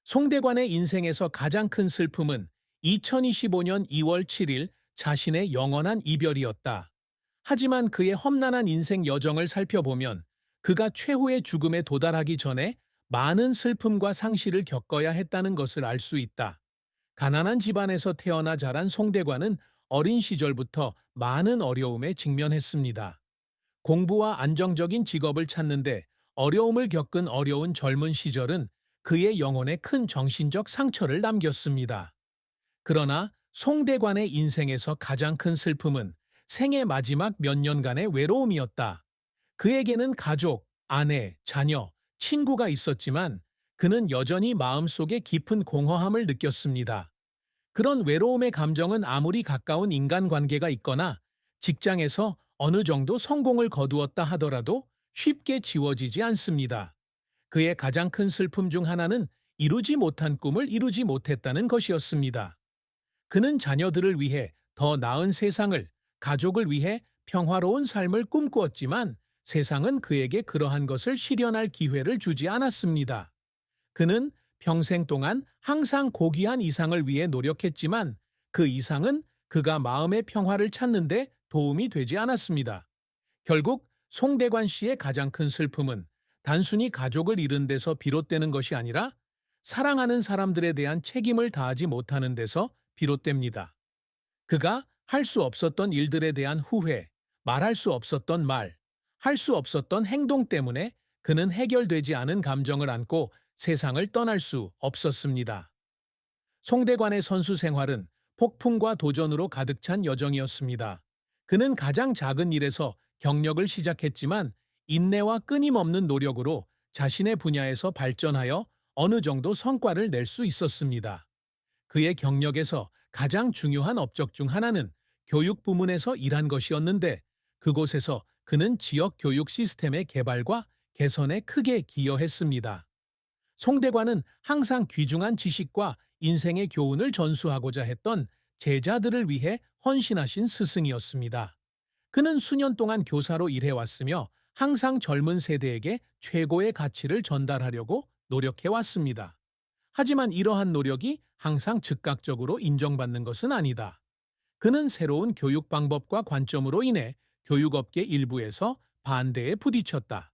송대관의 인생에서 가장 큰 슬픔은 2025년 2월 7일 자신의 영원한 이별이었다. 하지만 그의 험난한 인생 여정을 살펴보면 그가 최후의 죽음에 도달하기 전에 많은 슬픔과 상실을 겪어야 했다는 것을 알 수 있다. 가난한 집안에서 태어나 자란 송대관은 어린 시절부터 많은 어려움에 직면했습니다. 공부와 안정적인 직업을 찾는데 어려움을 겪은 어려운 젊은 시절은 그의 영혼에 큰 정신적 상처를 남겼습니다. 그러나 송대관의 인생에서 가장 큰 슬픔은 생애 마지막 몇 년간의 외로움이었다. 그에게는 가족, 아내, 자녀, 친구가 있었지만 그는 여전히 마음속에 깊은 공허함을 느꼈습니다. 그런 외로움의 감정은 아무리 가까운 인간관계가 있거나 직장에서 어느 정도 성공을 거두었다 하더라도 쉽게 지워지지 않습니다. 그의 가장 큰 슬픔 중 하나는 이루지 못한 꿈을 이루지 못했다는 것이었습니다. 그는 자녀들을 위해 더 나은 세상을, 가족을 위해 평화로운 삶을 꿈꾸었지만 세상은 그에게 그러한 것을 실현할 기회를 주지 않았습니다. 그는 평생 동안 항상 고귀한 이상을 위해 노력했지만 그 이상은 그가 마음의 평화를 찾는데 도움이 되지 않았습니다. 결국 송대관 씨의 가장 큰 슬픔은 단순히 가족을 잃은 데서 비롯되는 것이 아니라 사랑하는 사람들에 대한 책임을 다하지 못하는 데서 비롯됩니다. 그가 할 수 없었던 일들에 대한 후회, 말할 수 없었던 말, 할 수 없었던 행동 때문에 그는 해결되지 않은 감정을 안고 세상을 떠날 수 없었습니다. 송대관의 선수 생활은 폭풍과 도전으로 가득 찬 여정이었습니다. 그는 가장 작은 일에서 경력을 시작했지만 인내와 끊임없는 노력으로 자신의 분야에서 발전하여 어느 정도 성과를 낼 수 있었습니다. 그의 경력에서 가장 중요한 업적 중 하나는 교육 부문에서 일한 것이었는데 그곳에서 그는 지역 교육 시스템의 개발과 개선에 크게 기여했습니다. 송대관은 항상 귀중한 지식과 인생의 교훈을 전수하고자 했던 제자들을 위해 헌신하신 스승이었습니다. 그는 수년 동안 교사로 일해왔으며 항상 젊은 세대에게 최고의 가치를 전달하려고 노력해왔습니다. 하지만 이러한 노력이 항상 즉각적으로 인정받는 것은 아니다. 그는 새로운 교육 방법과 관점으로 인해 교육업계 일부에서 반대에 부딪혔다.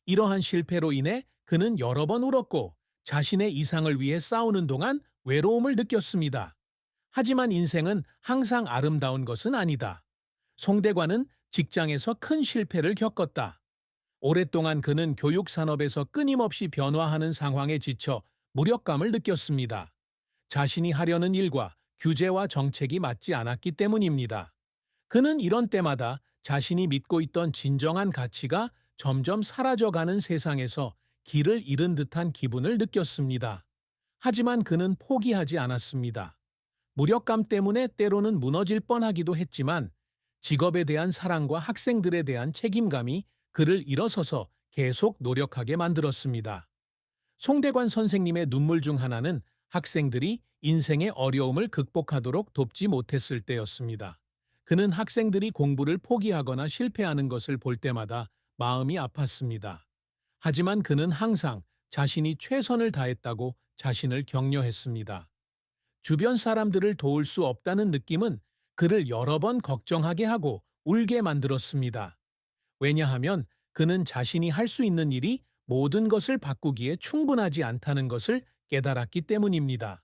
이러한 실패로 인해 그는 여러 번 울었고 자신의 이상을 위해 싸우는 동안 외로움을 느꼈습니다. 하지만 인생은 항상 아름다운 것은 아니다. 송대관은 직장에서 큰 실패를 겪었다. 오랫동안 그는 교육 산업에서 끊임없이 변화하는 상황에 지쳐 무력감을 느꼈습니다. 자신이 하려는 일과 규제와 정책이 맞지 않았기 때문입니다. 그는 이런 때마다 자신이 믿고 있던 진정한 가치가 점점 사라져가는 세상에서 길을 잃은 듯한 기분을 느꼈습니다. 하지만 그는 포기하지 않았습니다. 무력감 때문에 때로는 무너질 뻔하기도 했지만 직업에 대한 사랑과 학생들에 대한 책임감이 그를 일어서서 계속 노력하게 만들었습니다. 송대관 선생님의 눈물 중 하나는 학생들이 인생의 어려움을 극복하도록 돕지 못했을 때였습니다. 그는 학생들이 공부를 포기하거나 실패하는 것을 볼 때마다 마음이 아팠습니다. 하지만 그는 항상 자신이 최선을 다했다고 자신을 격려했습니다. 주변 사람들을 도울 수 없다는 느낌은 그를 여러 번 걱정하게 하고 울게 만들었습니다. 왜냐하면 그는 자신이 할 수 있는 일이 모든 것을 바꾸기에 충분하지 않다는 것을 깨달았기 때문입니다.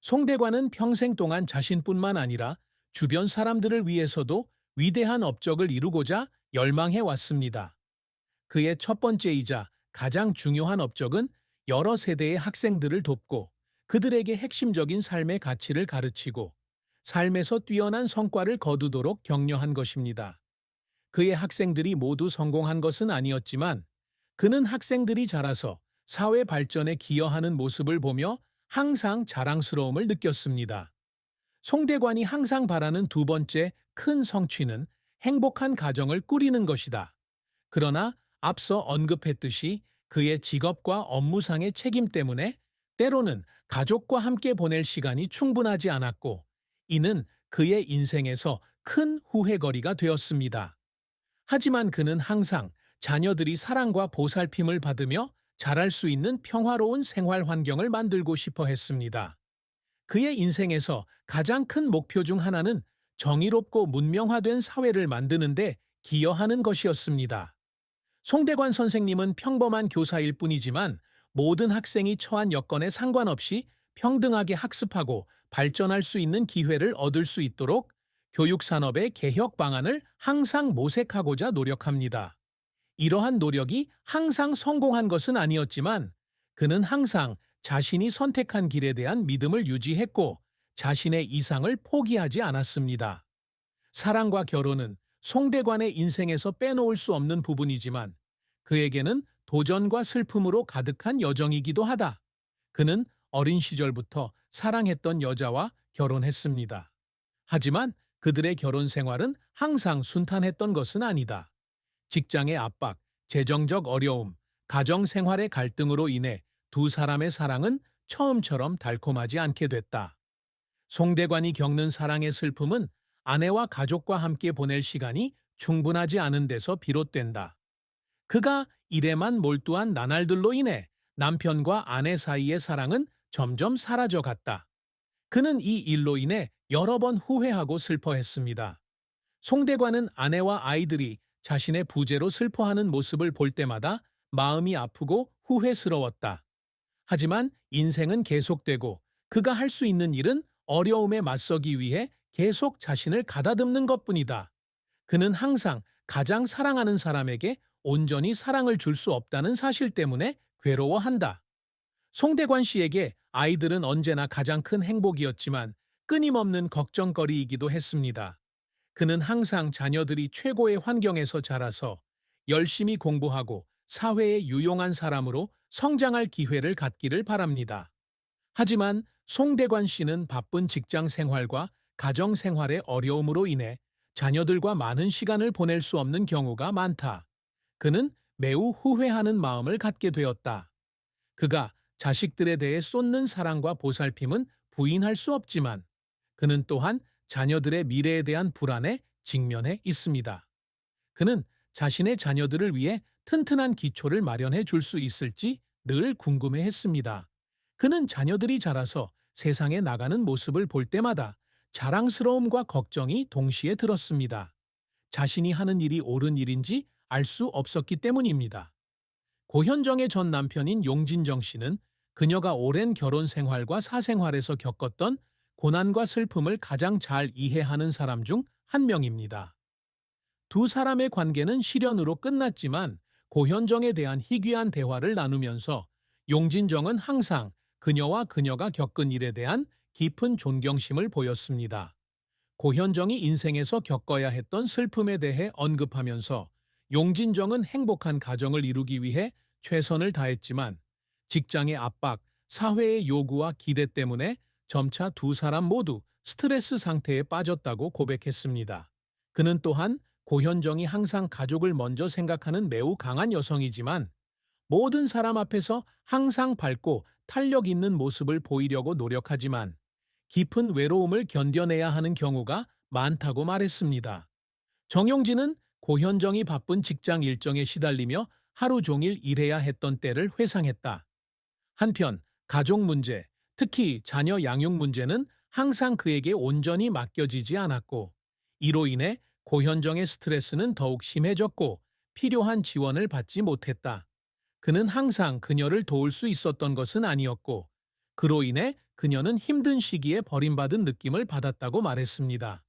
송대관은 평생 동안 자신뿐만 아니라 주변 사람들을 위해서도 위대한 업적을 이루고자 열망해 왔습니다. 그의 첫 번째이자 가장 중요한 업적은 여러 세대의 학생들을 돕고 그들에게 핵심적인 삶의 가치를 가르치고 삶에서 뛰어난 성과를 거두도록 격려한 것입니다. 그의 학생들이 모두 성공한 것은 아니었지만 그는 학생들이 자라서 사회 발전에 기여하는 모습을 보며 항상 자랑스러움을 느꼈습니다. 송대관이 항상 바라는 두 번째 큰 성취는 행복한 가정을 꾸리는 것이다. 그러나 앞서 언급했듯이 그의 직업과 업무상의 책임 때문에 때로는 가족과 함께 보낼 시간이 충분하지 않았고 이는 그의 인생에서 큰 후회거리가 되었습니다. 하지만 그는 항상 자녀들이 사랑과 보살핌을 받으며 잘할 수 있는 평화로운 생활 환경을 만들고 싶어 했습니다. 그의 인생에서 가장 큰 목표 중 하나는 정의롭고 문명화된 사회를 만드는데 기여하는 것이었습니다. 송대관 선생님은 평범한 교사일 뿐이지만 모든 학생이 처한 여건에 상관없이 평등하게 학습하고 발전할 수 있는 기회를 얻을 수 있도록 교육산업의 개혁 방안을 항상 모색하고자 노력합니다. 이러한 노력이 항상 성공한 것은 아니었지만 그는 항상 자신이 선택한 길에 대한 믿음을 유지했고 자신의 이상을 포기하지 않았습니다. 사랑과 결혼은 송대관의 인생에서 빼놓을 수 없는 부분이지만 그에게는 도전과 슬픔으로 가득한 여정이기도 하다. 그는 어린 시절부터 사랑했던 여자와 결혼했습니다. 하지만 그들의 결혼 생활은 항상 순탄했던 것은 아니다. 직장의 압박, 재정적 어려움, 가정 생활의 갈등으로 인해 두 사람의 사랑은 처음처럼 달콤하지 않게 됐다. 송대관이 겪는 사랑의 슬픔은 아내와 가족과 함께 보낼 시간이 충분하지 않은 데서 비롯된다. 그가 일에만 몰두한 나날들로 인해 남편과 아내 사이의 사랑은 점점 사라져 갔다. 그는 이 일로 인해 여러 번 후회하고 슬퍼했습니다. 송대관은 아내와 아이들이 자신의 부재로 슬퍼하는 모습을 볼 때마다 마음이 아프고 후회스러웠다. 하지만 인생은 계속되고 그가 할 수 있는 일은 어려움에 맞서기 위해 계속 자신을 가다듬는 것뿐이다. 그는 항상 가장 사랑하는 사람에게 온전히 사랑을 줄 수 없다는 사실 때문에 괴로워한다. 송대관 씨에게 아이들은 언제나 가장 큰 행복이었지만 끊임없는 걱정거리이기도 했습니다. 그는 항상 자녀들이 최고의 환경에서 자라서 열심히 공부하고 사회에 유용한 사람으로 성장할 기회를 갖기를 바랍니다. 하지만 송대관 씨는 바쁜 직장 생활과 가정 생활의 어려움으로 인해 자녀들과 많은 시간을 보낼 수 없는 경우가 많다. 그는 매우 후회하는 마음을 갖게 되었다. 그가 자식들에 대해 쏟는 사랑과 보살핌은 부인할 수 없지만 그는 또한 자녀들의 미래에 대한 불안에 직면해 있습니다. 그는 자신의 자녀들을 위해 튼튼한 기초를 마련해 줄 수 있을지 늘 궁금해했습니다. 그는 자녀들이 자라서 세상에 나가는 모습을 볼 때마다 자랑스러움과 걱정이 동시에 들었습니다. 자신이 하는 일이 옳은 일인지 알 수 없었기 때문입니다. 고현정의 전 남편인 용진정 씨는 그녀가 오랜 결혼 생활과 사생활에서 겪었던 고난과 슬픔을 가장 잘 이해하는 사람 중 한 명입니다. 두 사람의 관계는 실연으로 끝났지만 고현정에 대한 희귀한 대화를 나누면서 용진정은 항상 그녀와 그녀가 겪은 일에 대한 깊은 존경심을 보였습니다. 고현정이 인생에서 겪어야 했던 슬픔에 대해 언급하면서 용진정은 행복한 가정을 이루기 위해 최선을 다했지만 직장의 압박, 사회의 요구와 기대 때문에 점차 두 사람 모두 스트레스 상태에 빠졌다고 고백했습니다. 그는 또한 고현정이 항상 가족을 먼저 생각하는 매우 강한 여성이지만 모든 사람 앞에서 항상 밝고 탄력 있는 모습을 보이려고 노력하지만 깊은 외로움을 견뎌내야 하는 경우가 많다고 말했습니다. 정용진은 고현정이 바쁜 직장 일정에 시달리며 하루 종일 일해야 했던 때를 회상했다. 한편 가족 문제, 특히 자녀 양육 문제는 항상 그에게 온전히 맡겨지지 않았고 이로 인해 고현정의 스트레스는 더욱 심해졌고 필요한 지원을 받지 못했다. 그는 항상 그녀를 도울 수 있었던 것은 아니었고 그로 인해 그녀는 힘든 시기에 버림받은 느낌을 받았다고 말했습니다.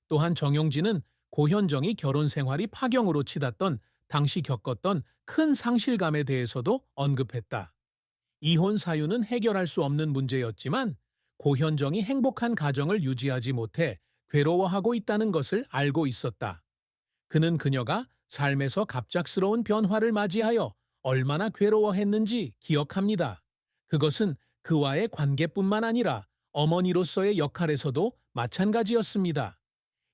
또한 정용진은 고현정이 결혼 생활이 파경으로 치닫던 당시 겪었던 큰 상실감에 대해서도 언급했다. 이혼 사유는 해결할 수 없는 문제였지만 고현정이 행복한 가정을 유지하지 못해 괴로워하고 있다는 것을 알고 있었다. 그는 그녀가 삶에서 갑작스러운 변화를 맞이하여 얼마나 괴로워했는지 기억합니다. 그것은 그와의 관계뿐만 아니라 어머니로서의 역할에서도 마찬가지였습니다.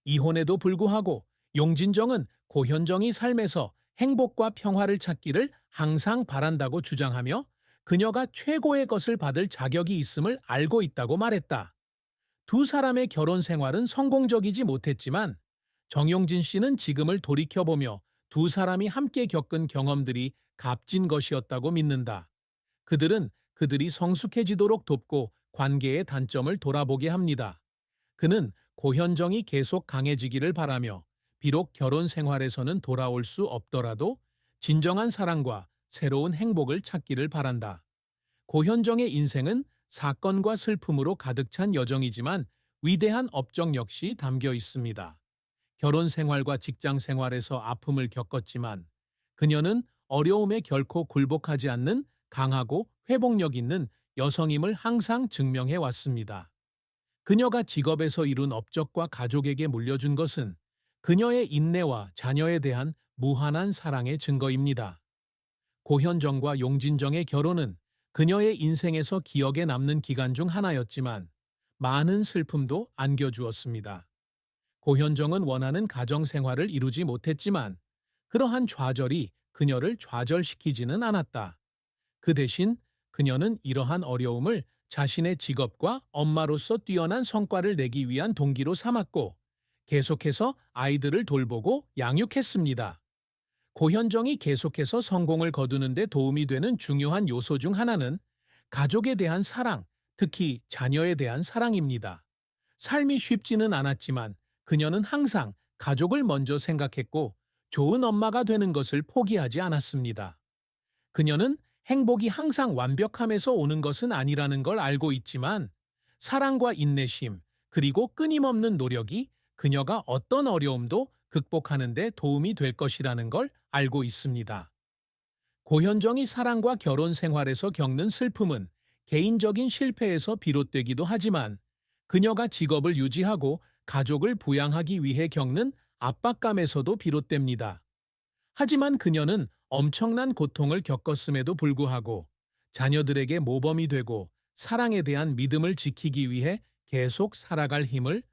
이혼에도 불구하고 용진정은 고현정이 삶에서 행복과 평화를 찾기를 항상 바란다고 주장하며 그녀가 최고의 것을 받을 자격이 있음을 알고 있다고 말했다. 두 사람의 결혼 생활은 성공적이지 못했지만 정용진 씨는 지금을 돌이켜보며 두 사람이 함께 겪은 경험들이 값진 것이었다고 믿는다. 그들은 그들이 성숙해지도록 돕고 관계의 단점을 돌아보게 합니다. 그는 고현정이 계속 강해지기를 바라며 비록 결혼 생활에서는 돌아올 수 없더라도 진정한 사랑과 새로운 행복을 찾기를 바란다. 고현정의 인생은 사건과 슬픔으로 가득 찬 여정이지만 위대한 업적 역시 담겨 있습니다. 결혼 생활과 직장 생활에서 아픔을 겪었지만 그녀는 어려움에 결코 굴복하지 않는 강하고 회복력 있는 여성임을 항상 증명해 왔습니다. 그녀가 직업에서 이룬 업적과 가족에게 물려준 것은 그녀의 인내와 자녀에 대한 무한한 사랑의 증거입니다. 고현정과 용진정의 결혼은 그녀의 인생에서 기억에 남는 기간 중 하나였지만 많은 슬픔도 안겨주었습니다. 고현정은 원하는 가정 생활을 이루지 못했지만 그러한 좌절이 그녀를 좌절시키지는 않았다. 그 대신 그녀는 이러한 어려움을 자신의 직업과 엄마로서 뛰어난 성과를 내기 위한 동기로 삼았고 계속해서 아이들을 돌보고 양육했습니다. 고현정이 계속해서 성공을 거두는 데 도움이 되는 중요한 요소 중 하나는 가족에 대한 사랑, 특히 자녀에 대한 사랑입니다. 삶이 쉽지는 않았지만 그녀는 항상 가족을 먼저 생각했고 좋은 엄마가 되는 것을 포기하지 않았습니다. 그녀는 행복이 항상 완벽함에서 오는 것은 아니라는 걸 알고 있지만 사랑과 인내심, 그리고 끊임없는 노력이 그녀가 어떤 어려움도 극복하는 데 도움이 될 것이라는 걸 알고 있습니다. 고현정이 사랑과 결혼 생활에서 겪는 슬픔은 개인적인 실패에서 비롯되기도 하지만 그녀가 직업을 유지하고 가족을 부양하기 위해 겪는 압박감에서도 비롯됩니다. 하지만 그녀는 엄청난 고통을 겪었음에도 불구하고 자녀들에게 모범이 되고 사랑에 대한 믿음을 지키기 위해 계속 살아갈 힘을